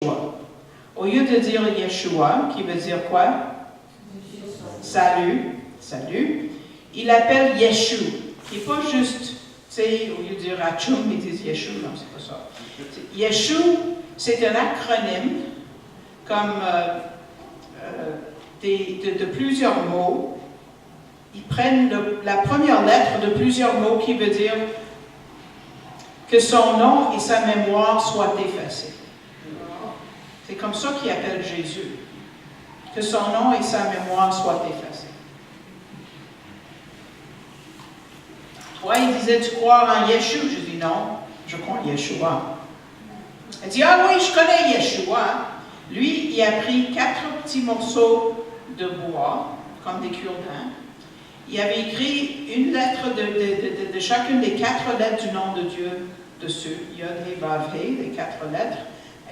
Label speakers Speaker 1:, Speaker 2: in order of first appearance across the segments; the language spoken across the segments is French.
Speaker 1: Au lieu de dire Yeshua, qui veut dire quoi? Salut, salut. Il appelle Yeshu, qui n'est pas juste, tu sais, au lieu de dire Hachum, ils disent Yeshu, non, c'est pas ça. Yeshu, c'est un acronyme comme de plusieurs mots. Ils prennent la première lettre de plusieurs mots qui veut dire que son nom et sa mémoire soient effacés. C'est comme ça qu'il appelle Jésus. Que son nom et sa mémoire soient effacés. Toi, il disait, tu crois en Yeshua? Je dis non, je crois en Yeshua. Il dit, ah oui, je connais Yeshua. Lui, il a pris 4 petits morceaux de bois, comme des cure-dents. Il avait écrit une lettre de chacune des 4 lettres du nom de Dieu dessus. Yod, He, Vav, He, les 4 lettres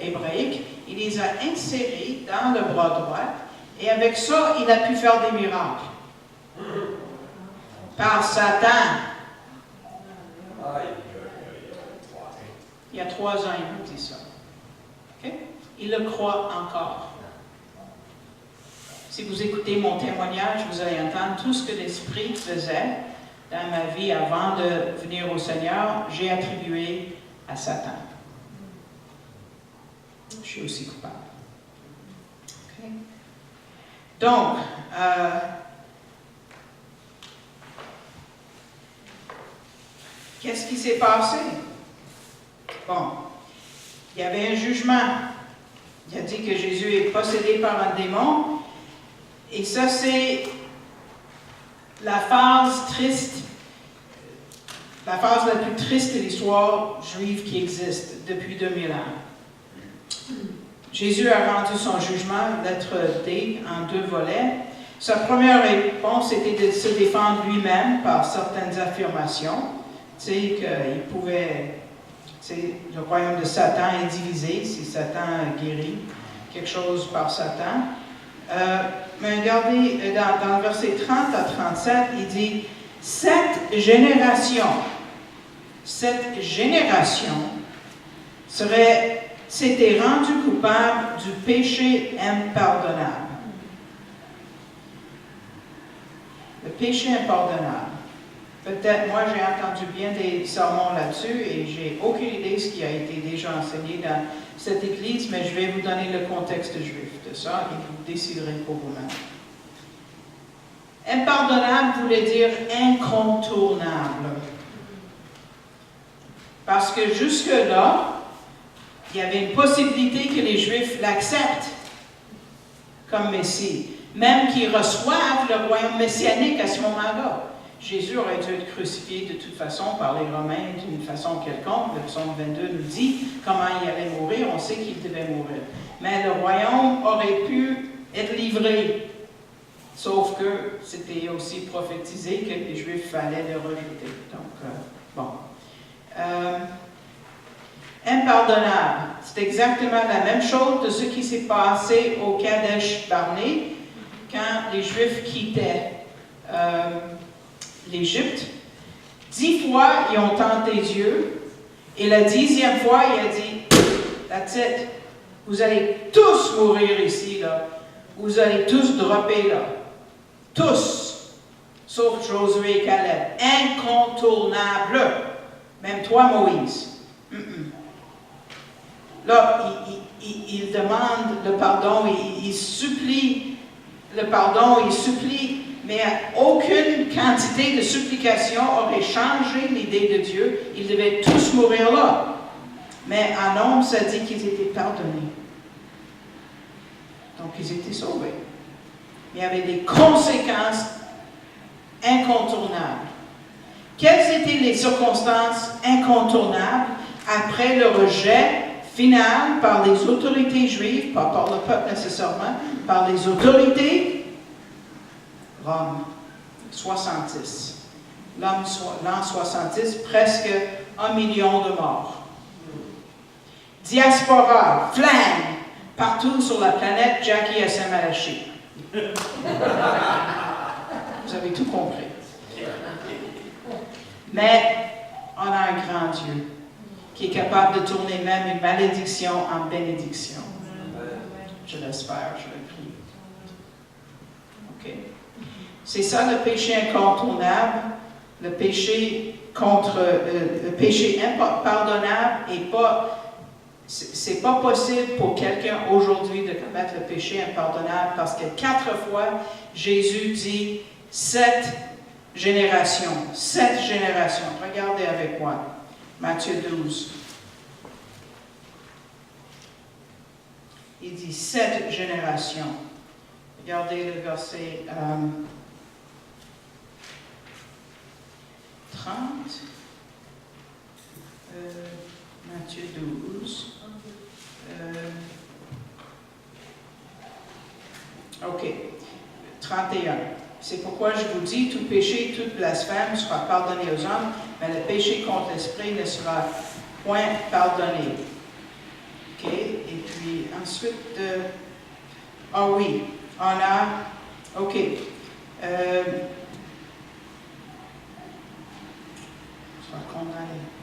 Speaker 1: hébraïques. Il les a insérées dans le bras droit. Et avec ça, il a pu faire des miracles. Par Satan. Il y a 3 ans, il nous dit ça. Okay? Il le croit encore. Si vous écoutez mon témoignage, vous allez entendre tout ce que l'Esprit faisait dans ma vie avant de venir au Seigneur, j'ai attribué à Satan. Je suis aussi coupable. Okay? Donc, qu'est-ce qui s'est passé? Bon, il y avait un jugement. Il a dit que Jésus est possédé par un démon. Et ça, c'est la phase triste, la phase la plus triste de l'histoire juive qui existe depuis 2000 ans. Jésus a rendu son jugement, lettre D, en 2 volets. Sa première réponse était de se défendre lui-même par certaines affirmations. Tu sais, qu'il pouvait, tu sais, le royaume de Satan est divisé, si Satan guérit quelque chose par Satan. Mais regardez, dans le verset 30 à 37, il dit « Cette génération s'était rendue coupable du péché impardonnable. » Le péché impardonnable. Peut-être, moi, j'ai entendu bien des sermons là-dessus et j'ai aucune idée de ce qui a été déjà enseigné dans cette Église, mais je vais vous donner le contexte juif de ça et vous déciderez pour vous-même. Impardonnable voulait dire incontournable. Parce que jusque-là, il y avait une possibilité que les Juifs l'acceptent comme Messie, même qu'ils reçoivent le royaume messianique à ce moment-là. Jésus aurait dû être crucifié de toute façon par les Romains d'une façon quelconque. Le psaume 22 nous dit comment il allait mourir. On sait qu'il devait mourir. Mais le royaume aurait pu être livré. Sauf que c'était aussi prophétisé que les Juifs fallait le rejeter. Donc, impardonnable. C'est exactement la même chose de ce qui s'est passé au Kadesh Barnée quand les Juifs quittaient l'Égypte. 10 fois, ils ont tenté Dieu, et la 10e fois, il a dit, that's it, vous allez tous mourir ici, là. Vous allez tous dropper, là. Tous, sauf Josué et Caleb. Incontournable. Même toi, Moïse. Là, il demande le pardon, il supplie le pardon, il supplie, mais aucune quantité de supplication aurait changé l'idée de Dieu. Ils devaient tous mourir là. Mais en homme, ça dit qu'ils étaient pardonnés. Donc, ils étaient sauvés. Mais il y avait des conséquences incontournables. Quelles étaient les circonstances incontournables après le rejet final par les autorités juives, pas par le peuple nécessairement, par les autorités? Rome, 70. L'an 70, presque 1 million de morts. Diaspora, flingue, partout sur la planète, Jackie Assamalachi. Vous avez tout compris. Mais on a un grand Dieu qui est capable de tourner même une malédiction en bénédiction. Je l'espère, je le prie. OK? C'est ça le péché incontournable, le péché le péché impardonnable et pas. C'est pas possible pour quelqu'un aujourd'hui de commettre le péché impardonnable parce que 4 fois, Jésus dit 7 générations. 7 générations. Regardez avec moi. Matthieu 12. Il dit 7 générations. Regardez le verset 30. Matthieu 12. OK. 31. C'est pourquoi je vous dis, tout péché, toute blasphème sera pardonné aux hommes, mais le péché contre l'esprit ne sera point pardonné. OK. Et puis ensuite, ah oui, on a, OK.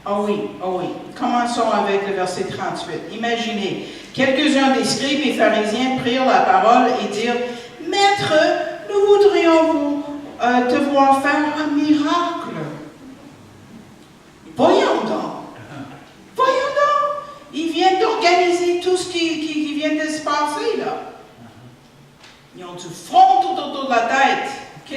Speaker 1: Oh oui. Commençons avec le verset 38. Imaginez, quelques-uns des scribes et pharisiens prirent la parole et dirent, « Maître, nous voudrions te voir faire un miracle. » Voyons donc. Ils viennent d'organiser tout ce qui vient de se passer, là. Ils ont du front tout autour de la tête. OK?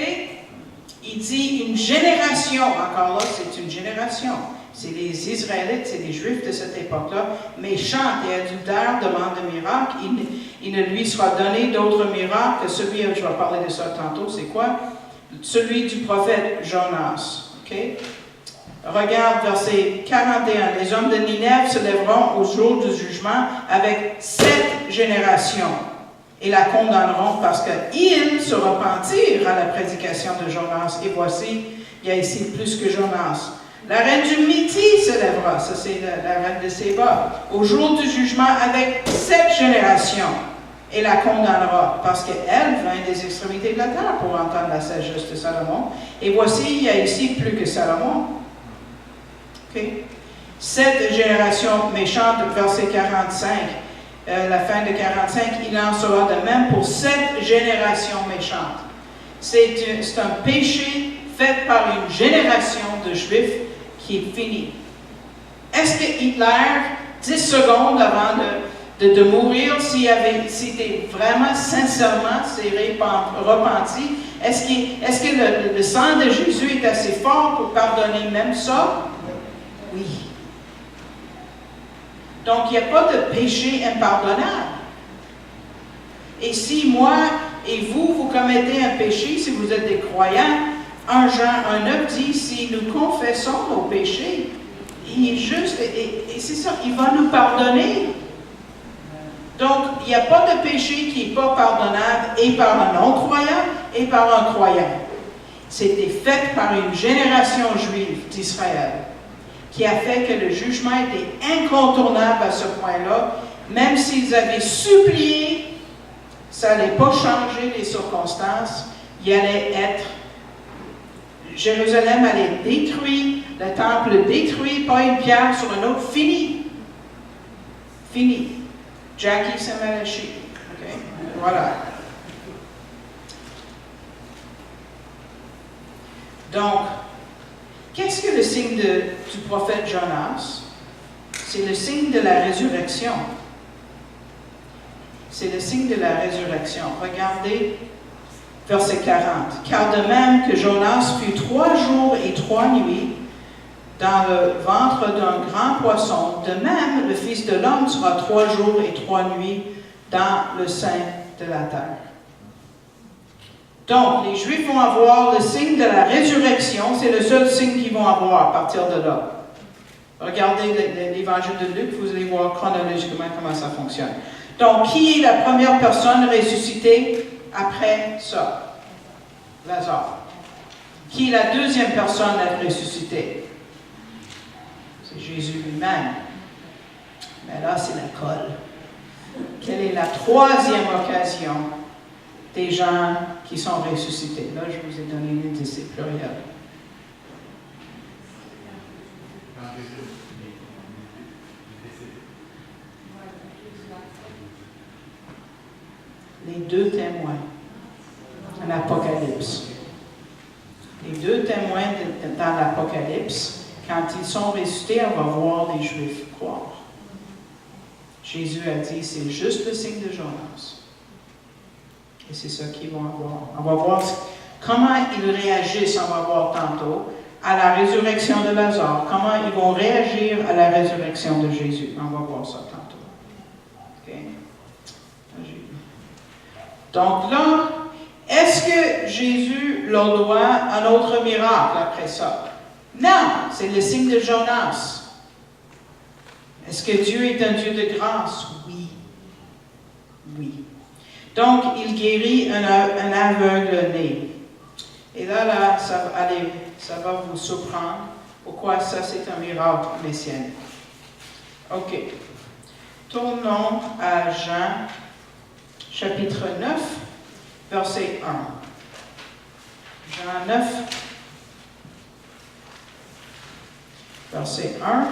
Speaker 1: Il dit une génération. Encore là, c'est une génération. C'est les Israélites, c'est les Juifs de cette époque-là, méchants et adultères, demandent un miracle. Il ne lui sera donné d'autre miracle que celui, je vais parler de ça tantôt, c'est quoi? Celui du prophète Jonas. OK? Regarde verset 41. Les hommes de Ninève se lèveront au jour du jugement avec 7 générations et la condamneront parce qu'ils se repentirent à la prédication de Jonas. Et voici, il y a ici plus que Jonas. La reine du Midi se lèvera, ça c'est la reine de Séba, au jour du jugement avec 7 générations et la condamnera parce qu'elle vient des extrémités de la terre pour entendre la sagesse de Salomon. Et voici, il y a ici plus que Salomon. Okay. 7 générations méchantes, verset 45, la fin de 45, il en sera de même pour 7 générations méchantes. C'est un péché fait par une génération de Juifs qui est fini. Est-ce que Hitler, 10 secondes avant de mourir, s'il était vraiment, sincèrement, repenti, est-ce que le sang de Jésus est assez fort pour pardonner même ça? Oui. Donc, il n'y a pas de péché impardonnable. Et si moi et vous commettez un péché, si vous êtes des croyants, 1 Jean 1,9 dit, si nous confessons nos péchés, il est juste, et c'est ça, il va nous pardonner. Donc, il n'y a pas de péché qui n'est pas pardonnable et par un non-croyant et par un croyant. C'était fait par une génération juive d'Israël qui a fait que le jugement était incontournable à ce point-là. Même s'ils avaient supplié, ça n'allait pas changer les circonstances. Il allait être Jérusalem allait être détruit, le temple détruit, pas une pierre sur une autre, fini. Fini. Jackie Samalachi. Okay? Voilà. Donc, qu'est-ce que le signe du prophète Jonas? C'est le signe de la résurrection. C'est le signe de la résurrection. Regardez verset 40. Car de même que Jonas fut 3 jours et 3 nuits dans le ventre d'un grand poisson, de même le Fils de l'homme sera 3 jours et 3 nuits dans le sein de la terre. Donc, les Juifs vont avoir le signe de la résurrection, c'est le seul signe qu'ils vont avoir à partir de là. Regardez l'évangile de Luc, vous allez voir chronologiquement comment ça fonctionne. Donc, qui est la première personne ressuscitée après ça? Lazare. Qui est la deuxième personne à être ressuscitée? C'est Jésus lui-même. Mais là, c'est la colle. Quelle est la troisième occasion des gens qui sont ressuscités? Là, je vous ai donné une idée, c'est pluriel. Les deux témoins dans l'Apocalypse. Les deux témoins dans l'Apocalypse, quand ils sont ressuscités, on va voir les Juifs croire. Jésus a dit, c'est juste le signe de Jonas. Et c'est ça qu'ils vont avoir. On va voir comment ils réagissent, on va voir tantôt, à la résurrection de Lazare. Comment ils vont réagir à la résurrection de Jésus. On va voir ça tantôt. OK? Donc là, est-ce que Jésus leur doit un autre miracle après ça? Non, c'est le signe de Jonas. Est-ce que Dieu est un Dieu de grâce? Oui. Oui. Donc, il guérit un aveugle né. Et là, ça va vous surprendre. Pourquoi ça, c'est un miracle messianique. OK. Tournons à Jean, chapitre 9, verset 1. Jean 9, verset 1.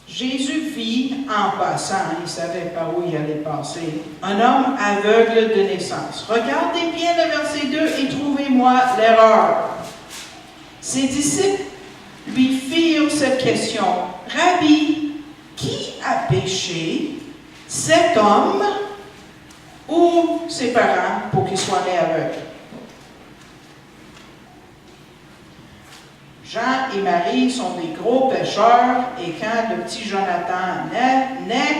Speaker 1: Jésus vit en passant, il ne savait pas où il allait passer, un homme aveugle de naissance. Regardez bien le verset 2 et trouvez-moi l'erreur. Ses disciples lui firent cette question. Rabbi, qui a péché, cet homme ou ses parents pour qu'il soit né aveugle? Jean et Marie sont des gros pécheurs et quand le petit Jonathan naît,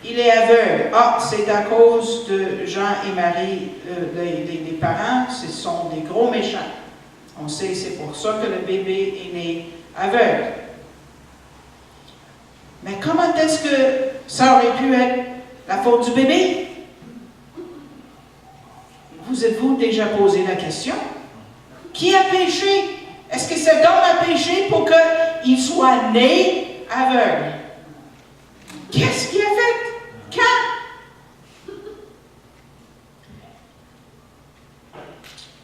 Speaker 1: il est aveugle. Ah, c'est à cause de Jean et Marie, les parents, ce sont des gros méchants. On sait, c'est pour ça que le bébé est né aveugle. Mais comment est-ce que ça aurait pu être la faute du bébé? Vous êtes-vous déjà posé la question? Qui a péché? Est-ce que cet homme a péché pour qu'il soit né aveugle? Qu'est-ce qu'il a fait? Quand?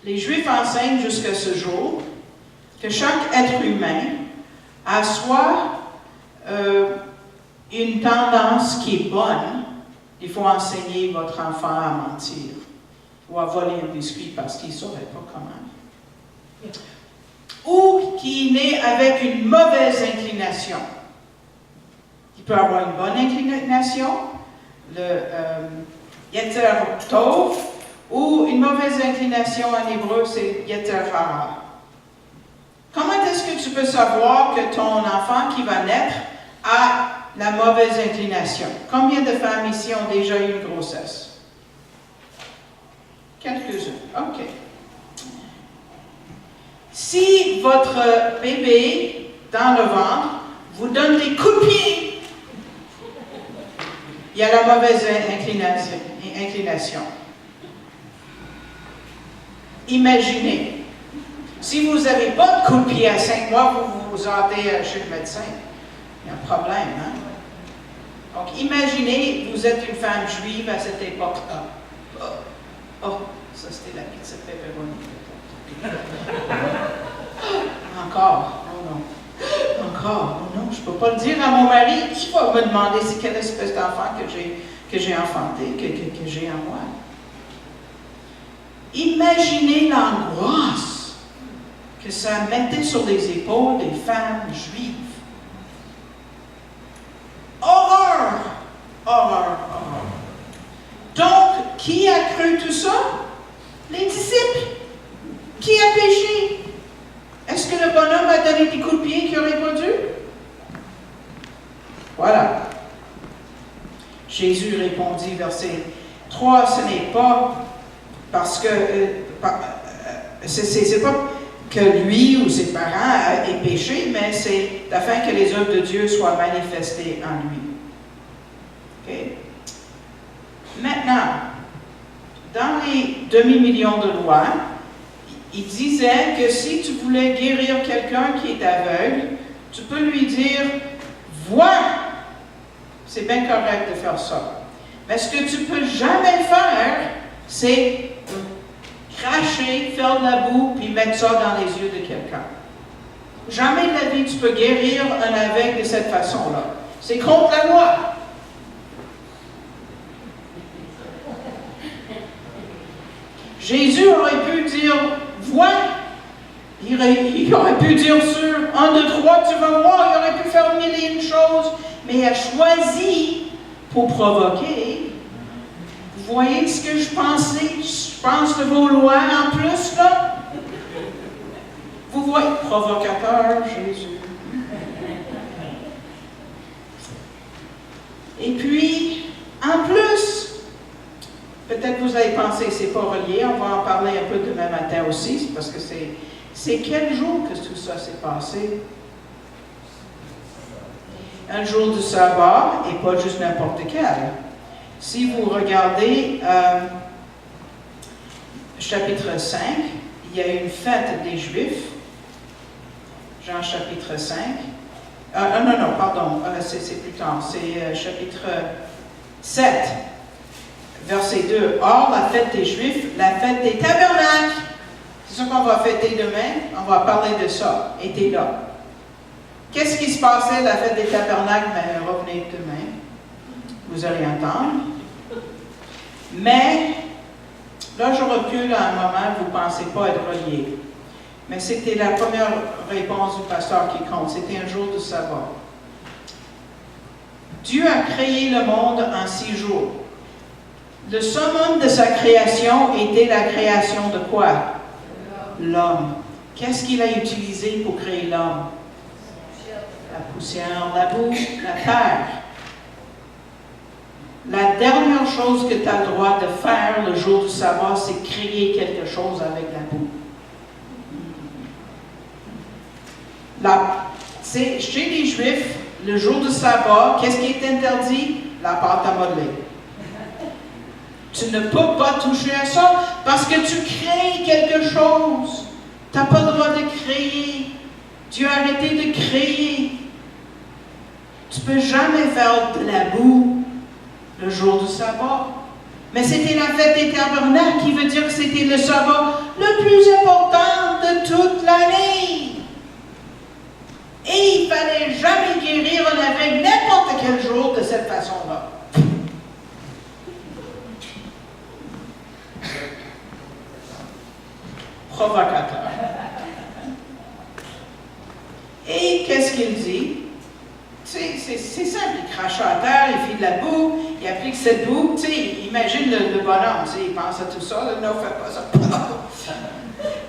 Speaker 1: Les Juifs enseignent jusqu'à ce jour que chaque être humain a soit une tendance qui est bonne. Il faut enseigner votre enfant à mentir ou à voler un biscuit parce qu'il ne saurait pas comment. Ou qui est né avec une mauvaise inclination. Il peut avoir une bonne inclination, le Yetzer Tov, ou une mauvaise inclination en hébreu, c'est Yetzer Hara. Comment est-ce que tu peux savoir que ton enfant qui va naître a la mauvaise inclination? Combien de femmes ici ont déjà eu une grossesse? Quelques-unes. OK. Si votre bébé, dans le ventre, vous donne des coups de pied, il y a la mauvaise inclination. Imaginez, si vous n'avez pas de coups de pied à 5 mois, vous vous hâtez chez le médecin. Il y a un problème, hein? Donc, imaginez, vous êtes une femme juive à cette époque-là. Oh, ça c'était la pizza pepperoni. Encore, oh non. Encore, oh non, je ne peux pas le dire à mon mari. Il va me demander c'est quelle espèce d'enfant que j'ai enfanté, que j'ai en moi. Imaginez l'angoisse que ça mettait sur les épaules des femmes juives. Horreur! Horreur, horreur. Donc, qui a cru tout ça? Les disciples. Qui a péché? Est-ce que le bonhomme a donné des coups de pied qu'il n'aurait pas dû? Voilà. Jésus répondit, verset 3, ce n'est pas parce que c'est pas que lui ou ses parents aient péché, mais c'est afin que les œuvres de Dieu soient manifestées en lui. Okay? Maintenant, dans les demi-millions de lois, il disait que si tu voulais guérir quelqu'un qui est aveugle, tu peux lui dire « Vois ». C'est bien correct de faire ça. Mais ce que tu ne peux jamais faire, c'est cracher, faire de la boue, puis mettre ça dans les yeux de quelqu'un. Jamais de la vie tu peux guérir un aveugle de cette façon-là. C'est contre la loi. Jésus aurait pu dire, vois. Il aurait pu dire sur 1, 2, 3, tu vas voir, il aurait pu faire mille et une choses, mais il a choisi pour provoquer. Vous voyez ce que je pensais? Je pense de vos lois en plus, là. Vous voyez, provocateur, Jésus. Et puis, en plus, peut-être vous avez pensé que c'est pas relié, on va en parler un peu demain matin aussi, parce que c'est quel jour que tout ça s'est passé? Un jour du sabbat, et pas juste n'importe quel. Si vous regardez chapitre 5, il y a une fête des Juifs. Jean chapitre 5. C'est plus tard. C'est chapitre 7, verset 2. Or, la fête des Juifs, la fête des tabernacles. C'est ce qu'on va fêter demain. On va parler de ça. Était là. Qu'est-ce qui se passait la fête des tabernacles? Mais revenez demain. Vous allez entendre. Mais, là, je recule à un moment, vous ne pensez pas être relié. Mais c'était la première réponse du pasteur qui compte. C'était un jour de sabbat. Dieu a créé le monde en 6 jours. Le summum de sa création était la création de quoi? L'homme. Qu'est-ce qu'il a utilisé pour créer l'homme? La poussière, la boue, la terre. La dernière chose que tu as le droit de faire le jour du sabbat, c'est créer quelque chose avec la boue. Chez les Juifs, le jour du sabbat, qu'est-ce qui est interdit? La pâte à modeler. Tu ne peux pas toucher à ça parce que tu crées quelque chose. Tu n'as pas le droit de créer. Tu as arrêté de créer. Tu ne peux jamais faire de la boue le jour du sabbat. Mais c'était la fête des tabernacles qui veut dire que c'était le sabbat le plus important de toute l'année. Et il ne fallait jamais guérir un aveugle n'importe quel jour de cette façon-là. Provocateur. Et qu'est-ce qu'il dit? C'est simple, il crache à terre, il fait de la boue, il applique cette boue. Imagine le bonhomme, il pense à tout ça, là, non, fais pas ça.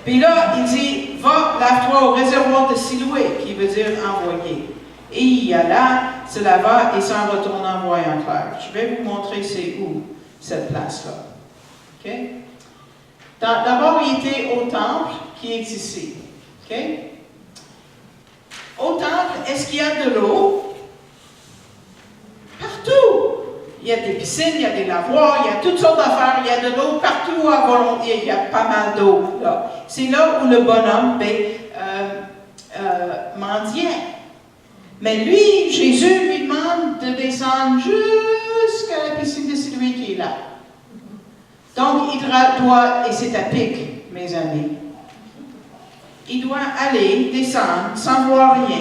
Speaker 1: Puis là, il dit, va, lave-toi au réservoir de Siloué, qui veut dire envoyer. Et il y alla, se lava et s'en retourna en voyant clair. Je vais vous montrer c'est où, cette place-là. OK? D'abord, il était au temple, qui est ici. OK? Au temple, est-ce qu'il y a de l'eau? Partout! Il y a des piscines, il y a des lavoirs, il y a toutes sortes d'affaires, il y a de l'eau partout à volonté, il y a pas mal d'eau là. C'est là où le bonhomme mendiait. Mais lui, Jésus lui demande de descendre jusqu'à la piscine de Siloué qui est là. Donc, il doit, et c'est à pic, mes amis, il doit aller, descendre, sans voir rien,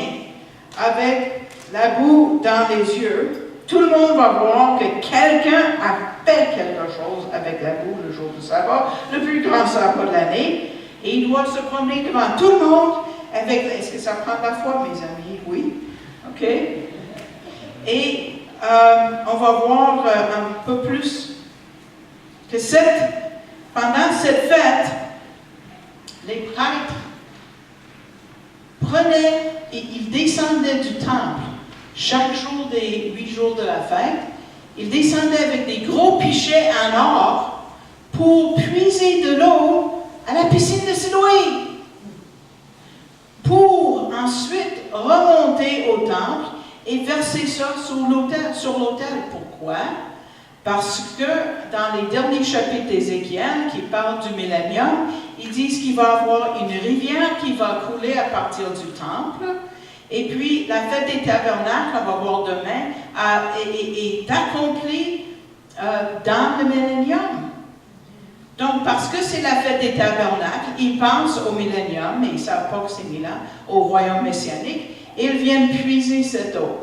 Speaker 1: avec la boue dans les yeux. Tout le monde va voir que quelqu'un a fait quelque chose avec la boue le jour du sabbat, le plus grand sabbat de l'année, et il doit se promener devant tout le monde avec... Est-ce que ça prend de la foi, mes amis? Oui. OK? Et on va voir un peu plus que pendant cette fête, les prêtres prenaient et ils descendaient du temple. Chaque jour des 8 jours de la fête, ils descendaient avec des gros pichets en or pour puiser de l'eau à la piscine de Siloué. Pour ensuite remonter au temple et verser ça sur l'autel. Pourquoi? Parce que dans les derniers chapitres d'Ézéchiel, qui parlent du millénium, ils disent qu'il va y avoir une rivière qui va couler à partir du temple. Et puis, la fête des tabernacles, on va voir demain, est accomplie dans le millénium. Donc, parce que c'est la fête des tabernacles, ils pensent au millénium, mais ils ne savent pas que c'est 1000 ans, au royaume messianique, et ils viennent puiser cette eau.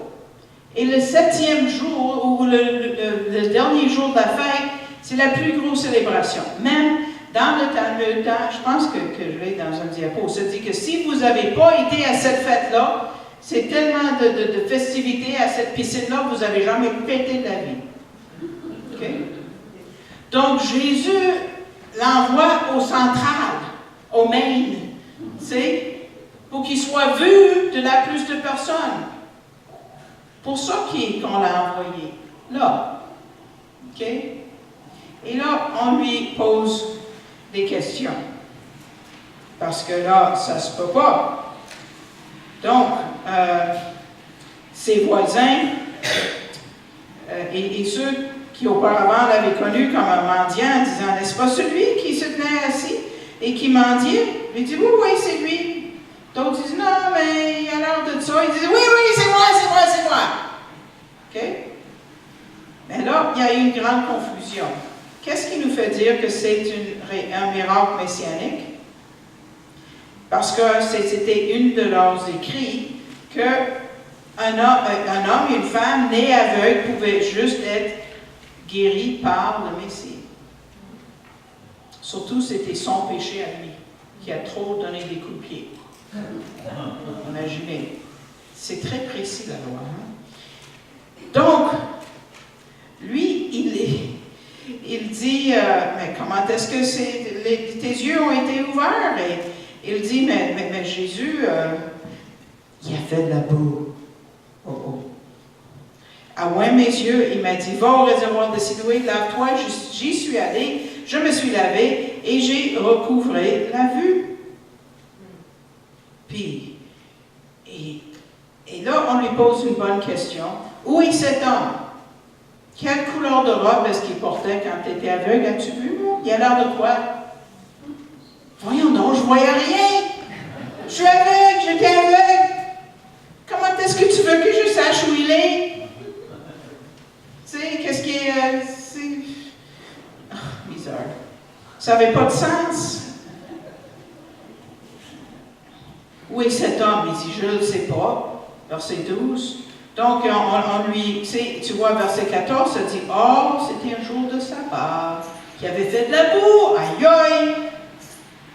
Speaker 1: Et le 7e jour, ou le dernier jour de la fête, c'est la plus grosse célébration. Même dans le Talmud, je pense que je l'ai dans un diapo, ça dit que si vous n'avez pas été à cette fête-là, c'est tellement de festivités à cette piscine-là, vous n'avez jamais pété de la vie. Okay? Donc, Jésus l'envoie au central, au main, pour qu'il soit vu de la plus de personnes. Pour ça qu'on l'a envoyé là. OK? Et là, on lui pose des questions. Parce que là, ça ne se peut pas. Donc, ses voisins et ceux qui auparavant l'avaient connu comme un mendiant, en disant, n'est-ce pas celui qui se tenait assis et qui mendiait? Il dit, oui, oui, c'est lui. D'autres disent, non, mais il a l'air de ça. Ils disent, oui, oui, c'est moi, c'est moi, c'est moi. OK? Mais là, il y a eu une grande confusion. Qu'est-ce qui nous fait dire que c'est un miracle messianique? Parce que c'était une de leurs écrits qu'un homme et une femme nés aveugles pouvaient juste être guéris par le Messie. Surtout, c'était son péché à lui, qui a trop donné des coups de pied. Imaginez. C'est très précis, la loi. Donc, lui, il dit, mais comment est-ce que tes yeux ont été ouverts? Et il dit, mais Jésus, il a fait de la boue. Oh, oh. Ah ouais, mes yeux, il m'a dit, va au réservoir de Siloé, lave-toi, j'y suis allé, je me suis lavé et j'ai recouvré la vue. Puis, et là, on lui pose une bonne question. Où est cet homme? Quelle couleur de robe est-ce qu'il portait quand tu étais aveugle? As-tu vu? Il a l'air de quoi? Voyons donc, je ne voyais rien. Je suis aveugle, j'étais aveugle. Comment est-ce que tu veux que je sache où il est? Tu sais, qu'est-ce qui est... bizarre. Ça n'avait pas de sens. Où est cet homme? Il dit, je ne le sais pas. Verset 12. Donc, on lui, tu vois, verset 14, ça dit, oh, c'était un jour de sabbat, qui avait fait de la boue, aïe aïe.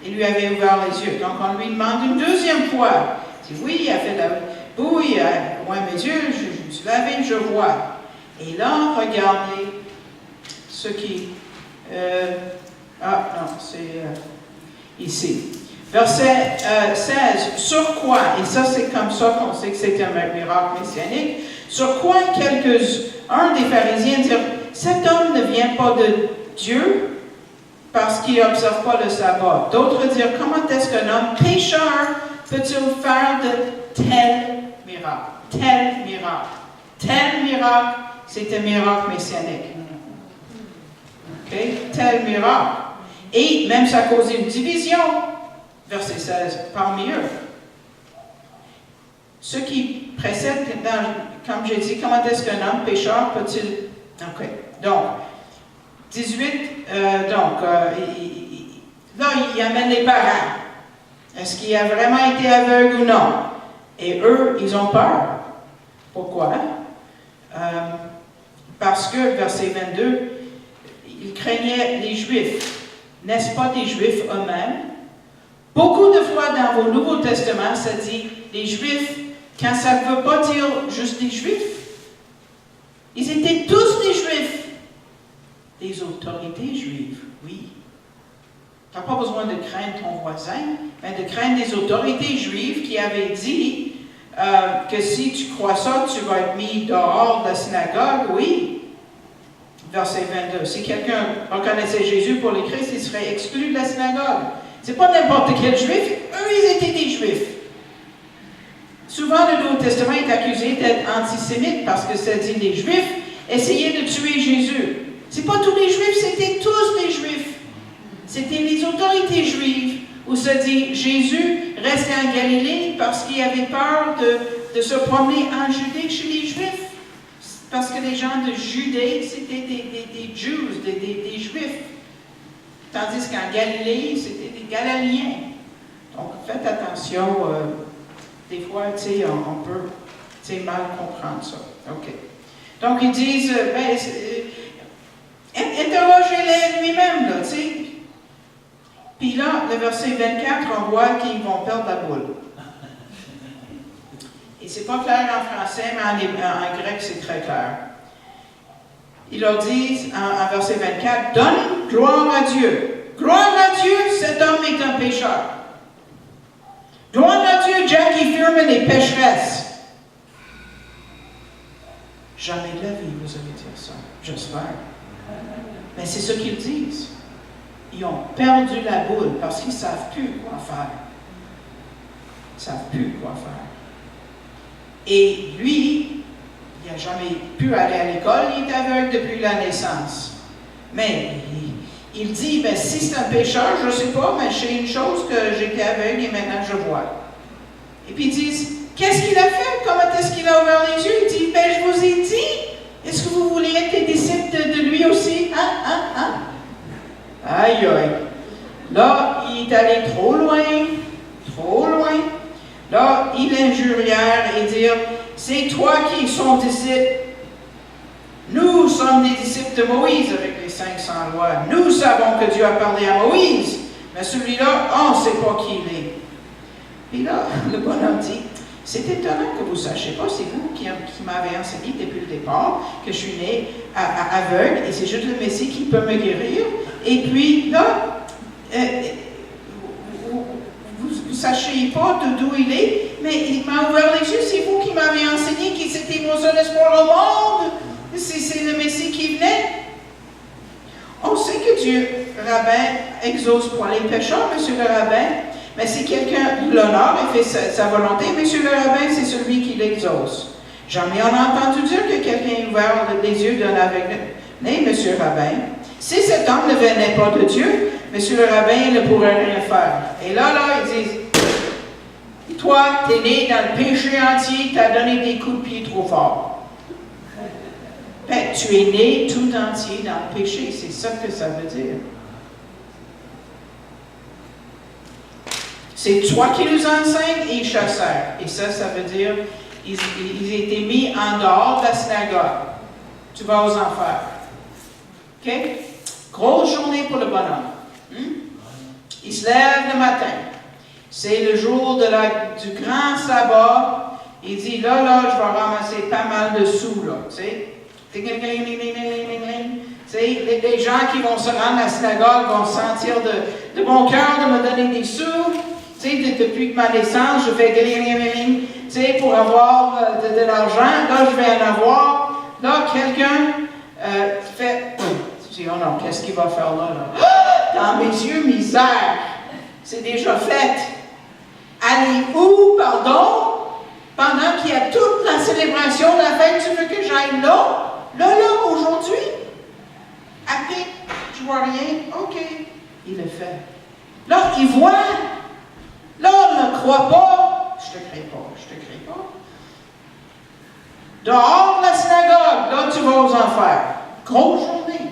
Speaker 1: Il lui avait ouvert les yeux. Donc, on lui demande une deuxième fois. Il dit, oui, il a fait de la boue, ouais, mes yeux, je me suis lavé, je vois. Et là, regardez ce qui... non, c'est ici. Verset 16, sur quoi, et ça c'est comme ça qu'on sait que c'est un miracle messianique, sur quoi un des pharisiens dirent, cet homme ne vient pas de Dieu parce qu'il n'observe pas le sabbat. D'autres dirent, comment est-ce qu'un homme pécheur peut-il faire de tel miracle? Tel miracle. Tel miracle, c'est un miracle messianique. OK? Tel miracle. Et même ça a causé une division. Verset 16, parmi eux. Ce qui précède, comme j'ai dit, comment est-ce qu'un homme pécheur peut-il... OK. Donc, 18, là, il amène les parents. Est-ce qu'il a vraiment été aveugle ou non? Et eux, ils ont peur. Pourquoi? Parce que, verset 22, ils craignaient les Juifs. N'est-ce pas des Juifs eux-mêmes? Beaucoup de fois dans vos Nouveaux Testaments, ça dit les Juifs, quand ça ne veut pas dire juste des Juifs. Ils étaient tous des Juifs. Des autorités juives, oui. Tu n'as pas besoin de craindre ton voisin, mais de craindre des autorités juives qui avaient dit que si tu crois ça, tu vas être mis dehors de la synagogue, oui. Verset 22. Si quelqu'un reconnaissait Jésus pour le Christ, il serait exclu de la synagogue. Ce n'est pas n'importe quel juif, eux, ils étaient des juifs. Souvent, le Nouveau Testament est accusé d'être antisémite parce que ça dit les juifs essayaient de tuer Jésus. Ce n'est pas tous les juifs, c'était tous les juifs. C'était les autorités juives où ça dit Jésus restait en Galilée parce qu'il avait peur de se promener en Judée chez les juifs. Parce que les gens de Judée, c'était des Jews, des juifs. tandis qu'en Galilée, c'était des Galiléens. Donc, faites attention. Des fois, on peut mal comprendre ça. OK. Donc, ils disent, interrogez-les lui-même, là, tu sais. Puis là, le verset 24, on voit qu'ils vont perdre la boule. Et c'est pas clair en français, mais en grec, c'est très clair. Ils leur disent, en verset 24, « Donne gloire à Dieu. Gloire à Dieu, cet homme est un pécheur. Gloire à Dieu, Jackie Furman est pécheresse. » Jamais de la vie, vous allez dire ça. J'espère. Mais c'est ce qu'ils disent. Ils ont perdu la boule parce qu'ils ne savent plus quoi faire. Ils ne savent plus quoi faire. Et lui, il n'a jamais pu aller à l'école, il est aveugle depuis la naissance. Mais il dit, ben, si c'est un pécheur, je ne sais pas, mais j'ai une chose que j'étais aveugle et maintenant je vois. Et puis ils disent, qu'est-ce qu'il a fait? Comment est-ce qu'il a ouvert les yeux? Il dit, ben, je vous ai dit, est-ce que vous voulez être des disciples de lui aussi? Aïe, aïe. Là, il est allé trop loin. Là, il injurièrent et dirent, c'est toi qui sont disciple. Nous sommes des disciples de Moïse avec les 500 lois. Nous savons que Dieu a parlé à Moïse, mais celui-là, on ne sait pas qui il est. Puis là, le bonhomme dit, c'est étonnant que vous ne sachiez pas, c'est vous qui m'avez enseigné depuis le départ que je suis né aveugle et c'est juste le Messie qui peut me guérir. Et puis là, vous ne sachiez pas d'où il est, mais il m'a ouvert les yeux, c'est vous qui m'avez enseigné que c'était mon seul espoir au monde. C'est le Messie qui venait. On sait que Dieu, rabbin, exauce pour les pécheurs, monsieur le rabbin, mais si quelqu'un l'honore et fait sa volonté, monsieur le rabbin, c'est celui qui l'exauce. Jamais on a entendu dire que quelqu'un ait ouvert les yeux d'un aveugle, monsieur le rabbin. Si cet homme ne venait pas de Dieu, monsieur le rabbin, il ne pourrait rien faire. Et là, ils disent, toi, tu es né dans le péché entier, tu as donné des coups de pied trop forts. Ben, tu es né tout entier dans le péché, c'est ça que ça veut dire. C'est toi qui nous enseignes et chasseurs. Et ça veut dire, ils étaient mis en dehors de la synagogue. Tu vas aux enfers. OK? Grosse journée pour le bonhomme. Il se lève le matin. C'est le jour du grand sabbat. Il dit, là, je vais ramasser pas mal de sous, là. Tu sais? Les gens qui vont se rendre à la synagogue vont sentir de bon cœur de me donner des sous. Depuis ma naissance, je fais pour avoir de l'argent. Là, je vais en avoir. Là, quelqu'un fait. Tu dis, oh non, qu'est-ce qu'il va faire là? Dans mes yeux, misère. C'est déjà fait. Aller où, pardon? Pendant qu'il y a toute la célébration de la fête, tu veux que j'aille là? Là, aujourd'hui? Après, je vois rien. OK. Il le fait. Là, il voit. Là, on ne croit pas. Je te crée pas. Dehors de la synagogue, là, tu vas aux enfers. Grosse journée.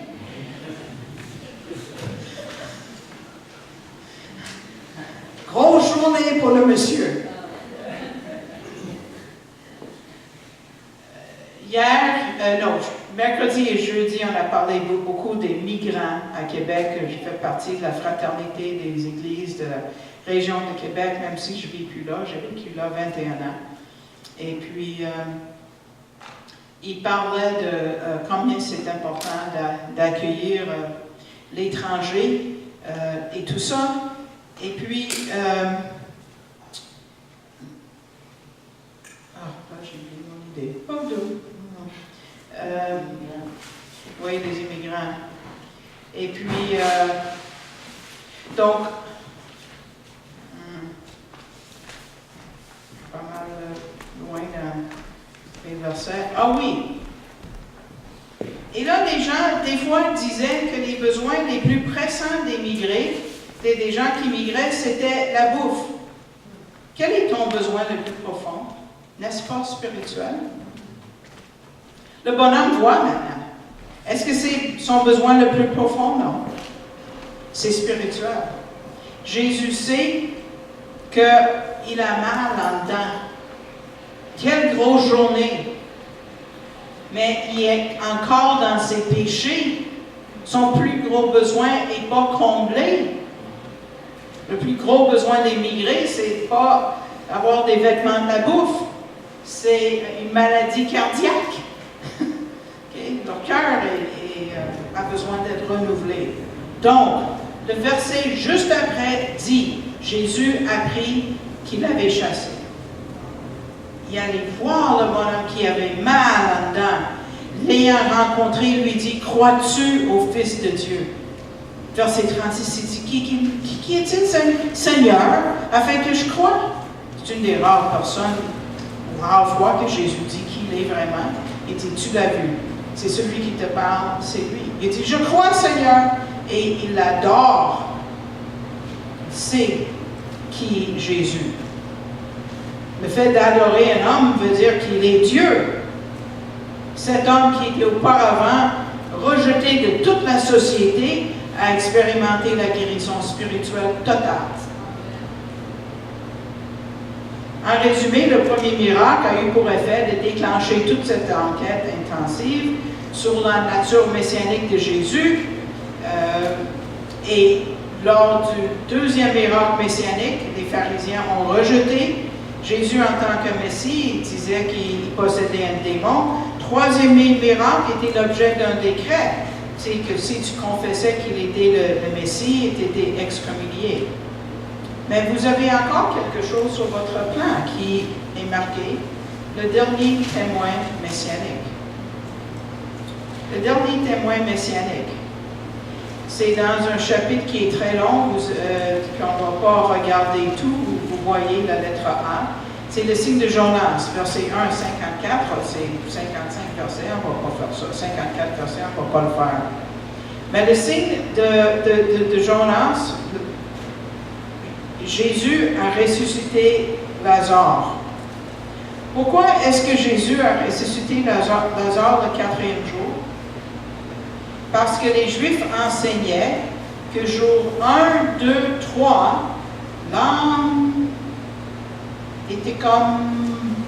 Speaker 1: Grosse journée pour le monsieur. Mercredi et jeudi, on a parlé beaucoup des migrants à Québec. J'ai fait partie de la fraternité des églises de la région de Québec, même si je ne vis plus là. J'ai vécu là 21 ans. Et puis, il parlait de combien c'est important d'accueillir l'étranger et tout ça. Et puis, j'ai oublié mon idée. Oui, les immigrants. Et puis, donc, pas mal loin dans les versets. Ah oui! Et là, les gens, des fois, disaient que les besoins les plus pressants des migrés, des gens qui migraient, c'était la bouffe. Quel est ton besoin le plus profond? N'est-ce pas spirituel? Le bonhomme voit maintenant. Est-ce que c'est son besoin le plus profond? Non. C'est spirituel. Jésus sait qu'il a mal en dedans. Quelle grosse journée! Mais il est encore dans ses péchés. Son plus gros besoin n'est pas comblé. Le plus gros besoin d'émigrer, c'est pas avoir des vêtements de la bouffe. C'est une maladie cardiaque. Okay? Leur cœur a besoin d'être renouvelé. Donc, le verset juste après dit, Jésus apprit qu'il avait chassé. Il allait voir le bonhomme qui avait mal en dedans. L'ayant rencontré, lui dit, crois-tu au Fils de Dieu? Verset 36, il dit, qui est-il, Seigneur, afin que je croie? C'est une des rares personnes, rares fois que Jésus dit qu'il est vraiment. Il dit, tu l'as vu. C'est celui qui te parle, c'est lui. Il dit, je crois, Seigneur. Et il l'adore. C'est qui Jésus. Le fait d'adorer un homme veut dire qu'il est Dieu. Cet homme qui était auparavant rejeté de toute la société a expérimenté la guérison spirituelle totale. En résumé, le premier miracle a eu pour effet de déclencher toute cette enquête intensive sur la nature messianique de Jésus. Et lors du deuxième miracle messianique, les pharisiens ont rejeté Jésus en tant que Messie. Ils disaient qu'il possédait un démon. Troisième miracle était l'objet d'un décret. C'est que si tu confessais qu'il était le Messie, il était excommunié. Mais vous avez encore quelque chose sur votre plan qui est marqué, le dernier témoin messianique. Le dernier témoin messianique. C'est dans un chapitre qui est très long, qu'on ne va pas regarder tout, vous voyez la lettre A. C'est le signe de Jonas, verset 1 à 54, c'est 55 versets, on ne va pas faire ça. 54 versets, on ne va pas le faire. Mais le signe de Jonas, Jésus a ressuscité Lazare. Pourquoi est-ce que Jésus a ressuscité Lazare le quatrième jour? Parce que les Juifs enseignaient que jour 1, 2, 3, l'âme était comme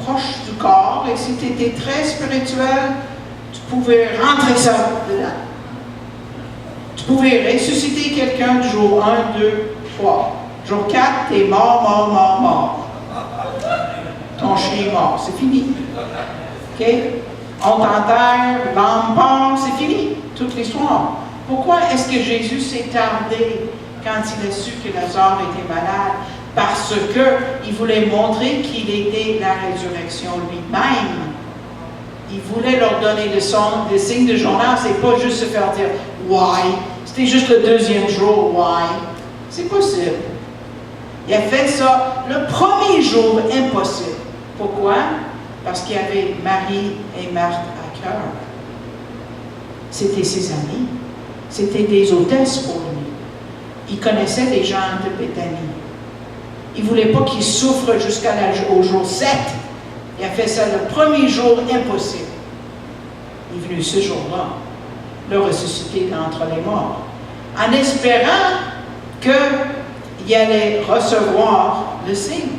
Speaker 1: proche du corps, et si tu étais très spirituel, tu pouvais rentrer ça dedans. Tu pouvais ressusciter quelqu'un du jour 1, 2, 3. Jour 4, tu es mort. Ton chien est mort, c'est fini. OK? On t'enterre, l'âme part, c'est fini. Toute l'histoire. Pourquoi est-ce que Jésus s'est tardé quand il a su que Lazare était malade? Parce qu'il voulait montrer qu'il était la résurrection lui-même. Il voulait leur donner le signe de Jonas et pas juste se faire dire « Why? » C'était juste le deuxième jour, « Why? » C'est possible. Il a fait ça le premier jour, impossible. Pourquoi? Parce qu'il y avait Marie et Marthe à cœur. C'était ses amis. C'était des hôtesses pour lui. Il connaissait des gens de Béthanie. Il ne voulait pas qu'ils souffrent jusqu'au jour 7. Il a fait ça le premier jour, impossible. Il est venu ce jour-là, le ressusciter d'entre les morts, en espérant qu'il allait recevoir le signe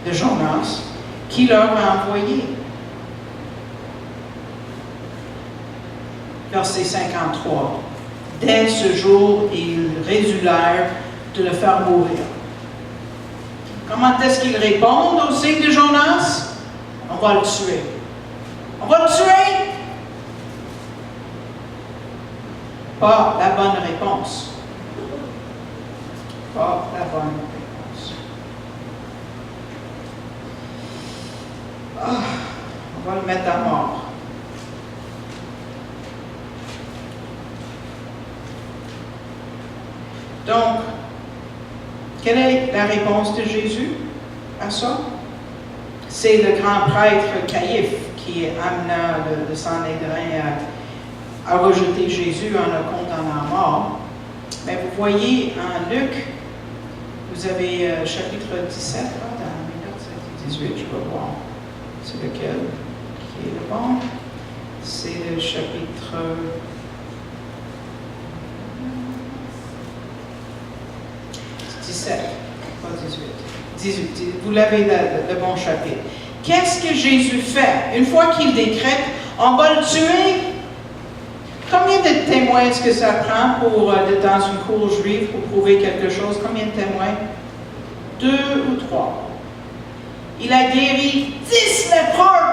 Speaker 1: de Jonas qu'il leur a envoyé. Verset 53. Dès ce jour, ils résolurent de le faire mourir. Comment est-ce qu'ils répondent au signe de Jonas? On va le tuer. On va le tuer! Pas la bonne réponse. Pas la bonne réponse. On va le mettre à mort. Donc, quelle est la réponse de Jésus à ça? C'est le grand prêtre Caïphe qui amena le Sanhédrin à rejeter Jésus en le condamnant à mort. Mais vous voyez en Luc, vous avez chapitre 17, là, dans la minute, c'est 18, je vais voir. C'est lequel qui est le bon? C'est le chapitre 17, pas 18. 18, vous l'avez le bon chapitre. Qu'est-ce que Jésus fait? Une fois qu'il décrète, on va le tuer. Combien de témoins est-ce que ça prend dans une cour juive pour prouver quelque chose? Combien de témoins? 2 ou 3. Il a guéri 10 lépreux.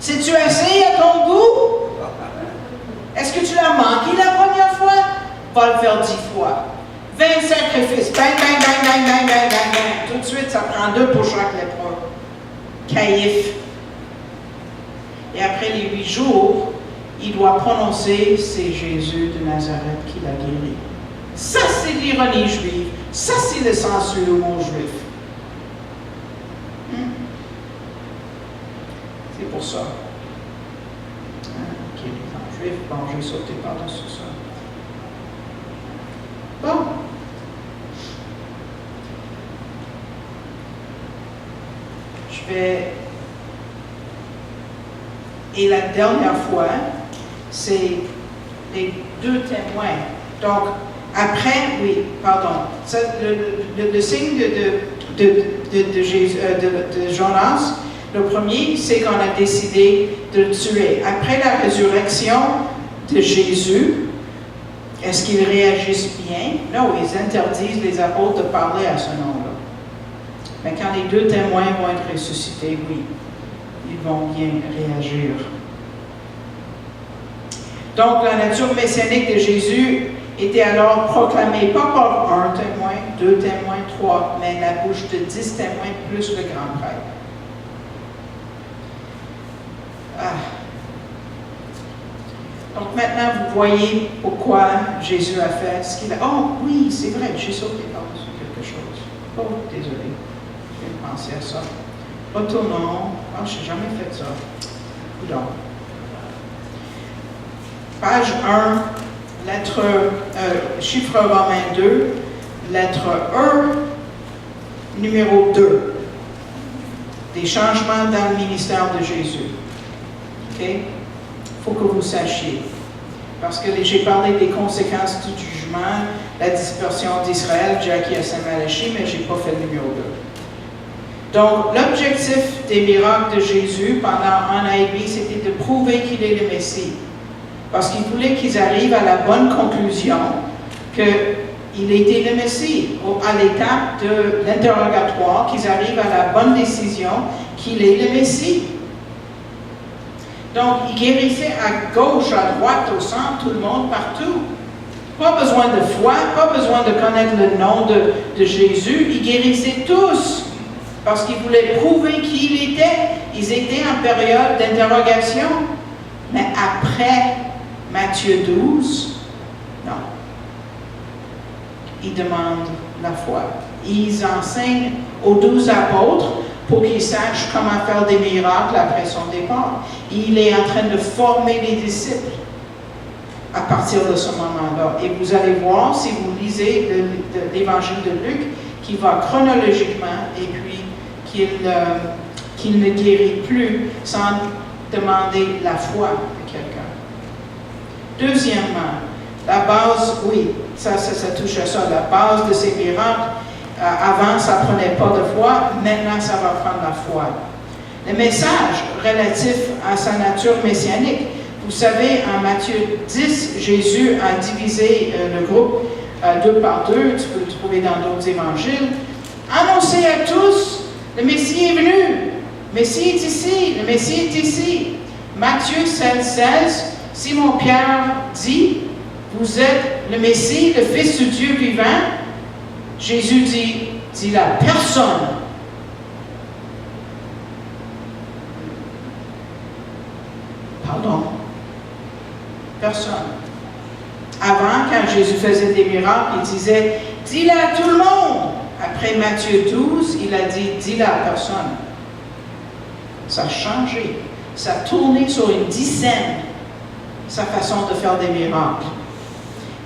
Speaker 1: C'est-tu assez à ton goût? Est-ce que tu l'as manqué la première fois? Va le faire 10 fois. 20 sacrifices. Bang, bang, bang, bang, bang, bang, bang, bang. Tout de suite, ça prend 2 pour chaque lépreux. Caïphe. Et après les 8 jours, il doit prononcer, c'est Jésus de Nazareth qui l'a guéri. Ça, c'est l'ironie juive. Ça, c'est le sens du mot juif. C'est pour ça. Ok, les juifs, bon, j'ai sauté par-dessus ça. Bon. Je vais... Et la dernière fois, c'est les 2 témoins. Donc, après, oui, pardon, ça, le signe de Jonas, le premier, c'est qu'on a décidé de le tuer. Après la résurrection de Jésus, est-ce qu'ils réagissent bien? Non, ils interdisent les apôtres de parler à ce nom-là. Mais quand les 2 témoins vont être ressuscités, oui, ils vont bien réagir. Donc, la nature messianique de Jésus était alors proclamée pas par 1 témoin, 2 témoins, 3, mais la bouche de 10 témoins plus le grand prêtre. Donc maintenant, vous voyez pourquoi Jésus a fait ce qu'il a. Oh oui, c'est vrai, j'ai sauté par-dessus quelque chose. Oh, désolé, je vais penser à ça. Retournons. Oh, je n'ai jamais fait ça. Donc, page 1, lettre, chiffre romain 2, lettre E, numéro 2. Des changements dans le ministère de Jésus. OK? Il faut que vous sachiez. Parce que j'ai parlé des conséquences du jugement, la dispersion d'Israël, Jackie a Saint-Malachie, mais je n'ai pas fait le numéro 2. Donc, l'objectif des miracles de Jésus pendant 1 an et demi, c'était de prouver qu'il est le Messie. Parce qu'il voulait qu'ils arrivent à la bonne conclusion qu'il était le Messie, à l'étape de l'interrogatoire, qu'ils arrivent à la bonne décision qu'il est le Messie. Donc, il guérissait à gauche, à droite, au centre, tout le monde, partout. Pas besoin de foi, pas besoin de connaître le nom de Jésus. Il guérissait tous parce qu'il voulait prouver qui il était. Ils étaient en période d'interrogation. Mais après Matthieu 12, non. Ils demandent la foi. Ils enseignent aux 12 apôtres pour qu'ils sachent comment faire des miracles après son départ. Il est en train de former les disciples à partir de ce moment-là. Et vous allez voir, si vous lisez l'évangile de Luc, qu'il va chronologiquement et puis qu'il ne guérit plus sans demander la foi de quelqu'un. Deuxièmement, la base, oui, ça touche à ça, la base de ces miracles. Avant, ça ne prenait pas de foi, maintenant, ça va prendre la foi. Le message relatif à sa nature messianique, vous savez, en Matthieu 10, Jésus a divisé le groupe 2 par 2, tu peux le trouver dans d'autres évangiles. Annoncez à tous, le Messie est venu, le Messie est ici, le Messie est ici. Matthieu 16, 16, Simon-Pierre dit, vous êtes le Messie, le Fils du Dieu vivant. Jésus dit la personne. Pardon. Personne. Avant, quand Jésus faisait des miracles, il disait, dis-le à tout le monde. Après Matthieu 12, il a dit, dis-le à personne. Ça a changé. Ça a tourné sur une dizaine, sa façon de faire des miracles.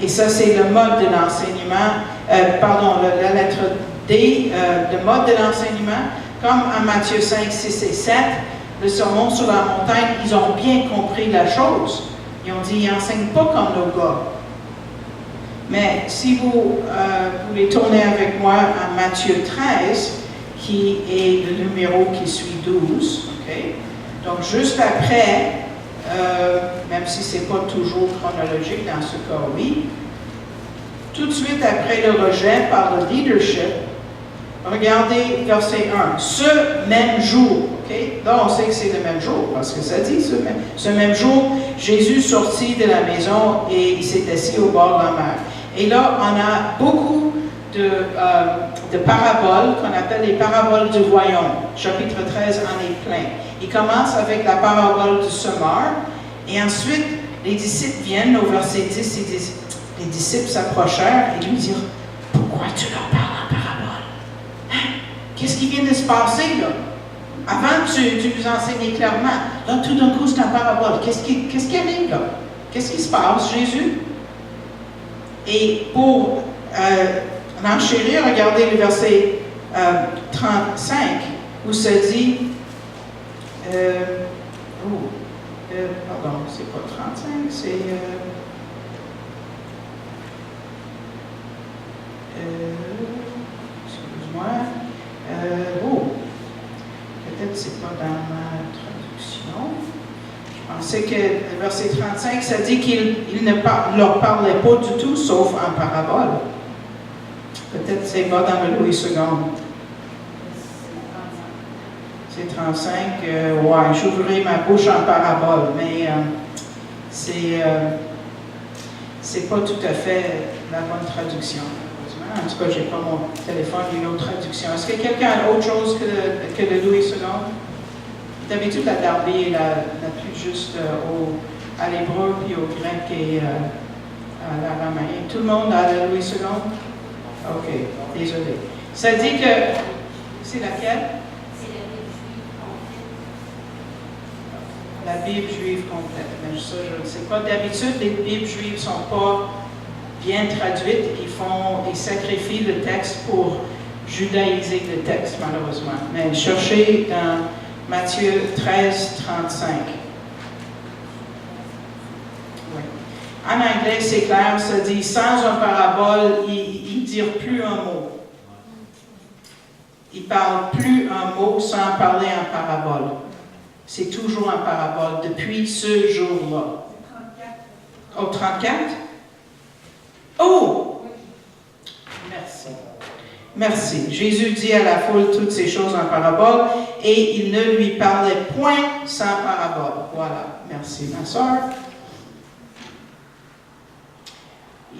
Speaker 1: Et ça, c'est le mode de l'enseignement, la lettre D, le mode de l'enseignement, comme en Matthieu 5, 6 et 7, le sermon sur la montagne, ils ont bien compris la chose. Ils ont dit, ils n'enseignent pas comme nos gars. Mais si vous voulez tourner avec moi à Matthieu 13, qui est le numéro qui suit 12, okay? Donc juste après, même si ce n'est pas toujours chronologique dans ce cas, oui, tout de suite après le rejet par le leadership, regardez verset 1. Ce même jour, okay? Là on sait que c'est le même jour, parce que ça dit ce même jour, Jésus sortit de la maison et il s'est assis au bord de la mer. Et là, on a beaucoup de paraboles qu'on appelle les paraboles du royaume. Chapitre 13 en est plein. Il commence avec la parabole du semeur, et ensuite, les disciples viennent au verset 10, ils disent, les disciples s'approchèrent et lui dirent, pourquoi tu leur parles en parabole? Hein? Qu'est-ce qui vient de se passer là? Avant, tu nous enseignais clairement. Là, tout d'un coup, c'est en parabole. Qu'est-ce qui arrive là? Qu'est-ce qui se passe, Jésus? Et pour enchérir, regardez le verset 35, où ça dit, pardon, c'est pas 35, c'est, excuse-moi, peut-être c'est pas dans ma traduction. Je pensais que le verset 35, ça dit qu'il ne leur parlait pas du tout, sauf en parabole. Peut-être c'est pas dans le Louis II. C'est 35, ouais, j'ouvrirai ma bouche en parabole, mais c'est pas tout à fait la bonne traduction. En tout cas, j'ai pas mon téléphone d'une autre traduction. Est-ce que quelqu'un a autre chose que le Louis II? D'habitude, la Darby est la plus juste à l'hébreu, puis au grec et à l'araméen. Tout le monde a le Louis II? OK, désolé. Ça dit que... C'est laquelle?
Speaker 2: C'est
Speaker 1: la Bible juive complète. Mais ça, je ne sais pas. D'habitude, les Bibles juives ne sont pas bien traduites. Ils sacrifient le texte pour judaïser le texte, malheureusement. Mais cherchez dans Matthieu 13, 35. Oui. En anglais, c'est clair, ça dit, sans un parabole, ils ne dirent plus un mot. Ils ne parlent plus un mot sans parler en parabole. C'est toujours en parabole, depuis ce jour-là. 34. Oh, 34? Oh! Merci. Merci. Jésus dit à la foule toutes ces choses en parabole et il ne lui parlait point sans parabole. Voilà. Merci, ma soeur.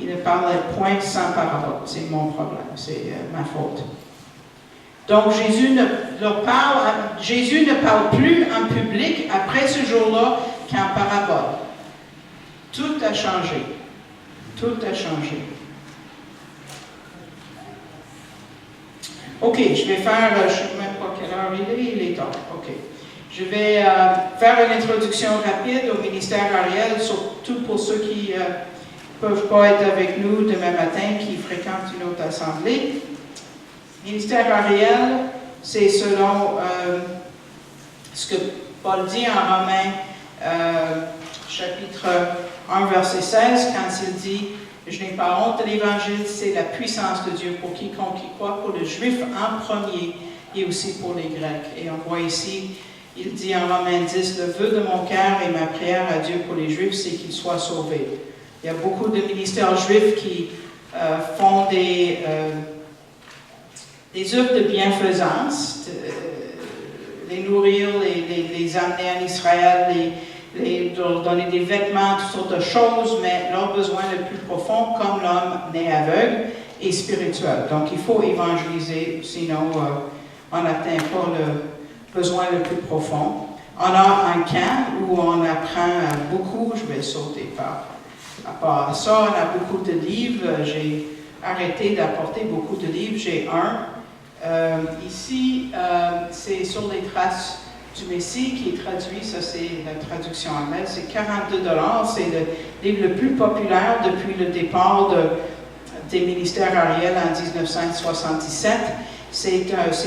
Speaker 1: Il ne parlait point sans parabole. C'est mon problème. C'est ma faute. Donc, Jésus ne parle plus en public après ce jour-là qu'en parabole. Tout a changé. Tout a changé. OK, je vais faire, je ne sais même pas quelle heure il est tard. OK. Je vais faire une introduction rapide au ministère Ariel, surtout pour ceux qui ne peuvent pas être avec nous demain matin, qui fréquentent une autre assemblée. Ministère Ariel, c'est selon ce que Paul dit en Romains, chapitre 1, verset 16, quand il dit « Je n'ai pas honte de l'Évangile, c'est la puissance de Dieu pour quiconque y croit, pour le Juif en premier et aussi pour les Grecs. » Et on voit ici, il dit en Romains 10, « Le vœu de mon cœur et ma prière à Dieu pour les Juifs, c'est qu'ils soient sauvés. » Il y a beaucoup de ministères juifs qui font des œuvres de bienfaisance, les nourrir, les amener en Israël, leur donner des vêtements, toutes sortes de choses, mais leur besoin le plus profond, comme l'homme né aveugle, est spirituel. Donc il faut évangéliser, sinon on n'atteint pas le besoin le plus profond. On a un camp où on apprend beaucoup, je vais sauter par rapport à ça, on a beaucoup de livres, j'ai arrêté d'apporter beaucoup de livres, j'ai un. Ici, c'est sur les traces du Messie qui est traduit, ça c'est la traduction anglaise, c'est 42 $, c'est le livre le plus populaire depuis le départ des ministères Ariel en 1977. C'est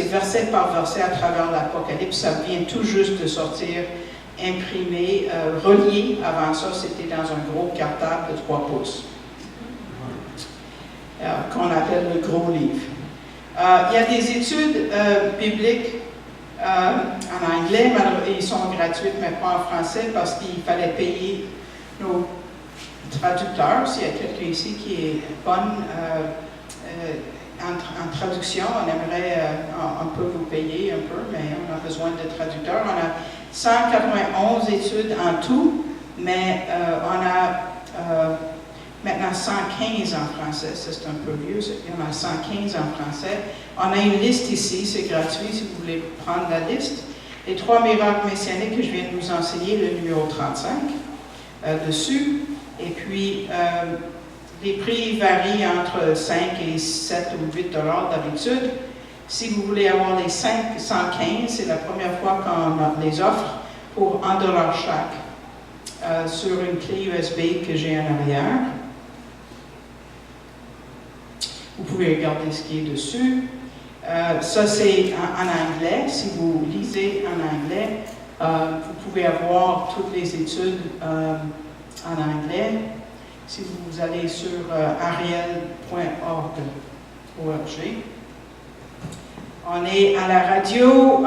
Speaker 1: verset par verset à travers l'Apocalypse, ça vient tout juste de sortir, imprimé, relié. Avant ça, c'était dans un gros cartable de 3 pouces. qu'on appelle le gros livre. Il y a des études bibliques en anglais, mais ils sont gratuites, mais pas en français, parce qu'il fallait payer nos traducteurs. S'il y a quelqu'un ici qui est bonne en traduction, on aimerait, on peut vous payer un peu, mais on a besoin de traducteurs. On a 191 études en tout, mais on a maintenant 115 en français. Ça, c'est un peu vieux, il y en a 115 en français. On a une liste ici, c'est gratuit si vous voulez prendre la liste. Les 3 miracles messianiques que je viens de vous enseigner, le numéro 35 dessus. Et puis, les prix varient entre 5 et 7 ou 8 $ d'habitude. Si vous voulez avoir les 115, c'est la première fois qu'on les offre pour $1 chaque sur une clé USB que j'ai en arrière. Vous pouvez regarder ce qui est dessus. Ça, c'est en anglais. Si vous lisez en anglais, vous pouvez avoir toutes les études en anglais. Si vous allez sur ariel.org. On est à la radio.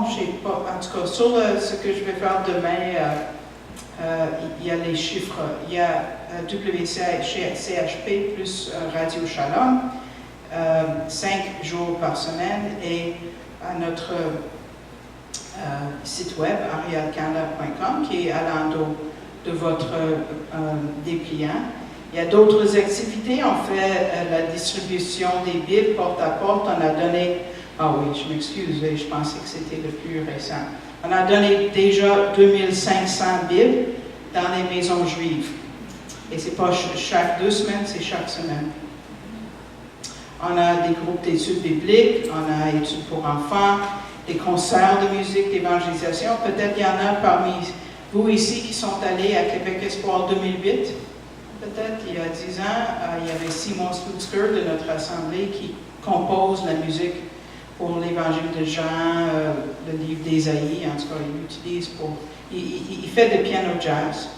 Speaker 1: Je sais pas. En tout cas, sur ce que je vais faire demain, il y a les chiffres. Il y a WCHP plus Radio Shalom, 5 jours par semaine, et à notre site web, arielcanada.com, qui est à l'endos de votre dépliant. Il y a d'autres activités. On fait la distribution des Bibles porte à porte. On a donné, je m'excuse, je pensais que c'était le plus récent. On a donné déjà 2500 Bibles dans les maisons juives. Et ce n'est pas chaque 2 semaines, c'est chaque semaine. On a des groupes d'études bibliques, on a études pour enfants, des concerts de musique, d'évangélisation. Peut-être il y en a parmi vous ici qui sont allés à Québec Espoir 2008. Peut-être il y a 10 ans, il y avait Simon Slutzker de notre assemblée qui compose la musique pour l'Évangile de Jean, le livre d'Ésaïe. En tout cas, il l'utilise pour... Il fait des piano jazz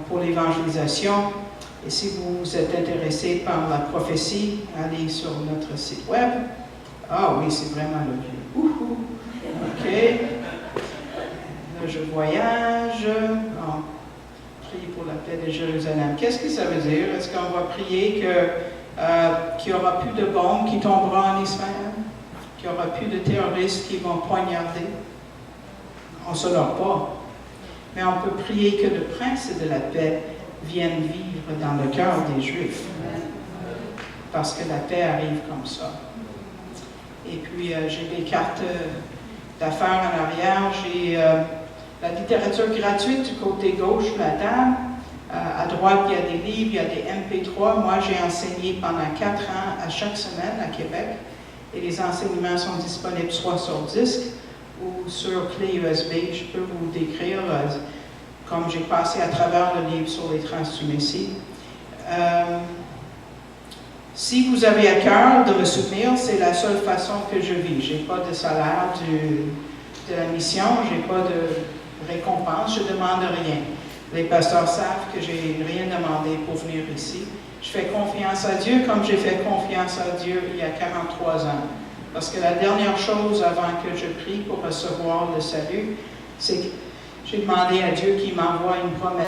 Speaker 1: pour l'évangélisation. Et si vous êtes intéressé par la prophétie, allez sur notre site web. Ah oui, c'est vraiment le vieux. OK. Là, je voyage. Prier pour la paix de Jérusalem. Qu'est-ce que ça veut dire? Est-ce qu'on va prier qu'il n'y aura plus de bombes qui tomberont en Israël? Qu'il n'y aura plus de terroristes qui vont poignarder? On ne se l'a pas. Mais on peut prier que le prince de la paix vienne vivre dans le cœur des Juifs. Parce que la paix arrive comme ça. Et puis, j'ai des cartes d'affaires en arrière. J'ai la littérature gratuite du côté gauche de la table. À droite, il y a des livres, il y a des MP3. Moi, j'ai enseigné pendant 4 ans à chaque semaine à Québec. Et les enseignements sont disponibles soit sur disque ou sur clé USB. Je peux vous décrire comme j'ai passé à travers le livre sur les transhumanistes. Si vous avez à cœur de me soutenir, c'est la seule façon que je vis. Je n'ai pas de salaire de la mission, je n'ai pas de récompense, je ne demande rien. Les pasteurs savent que je n'ai rien demandé pour venir ici. Je fais confiance à Dieu comme j'ai fait confiance à Dieu il y a 43 ans. Parce que la dernière chose avant que je prie pour recevoir le salut, c'est que j'ai demandé à Dieu qu'il m'envoie une promesse.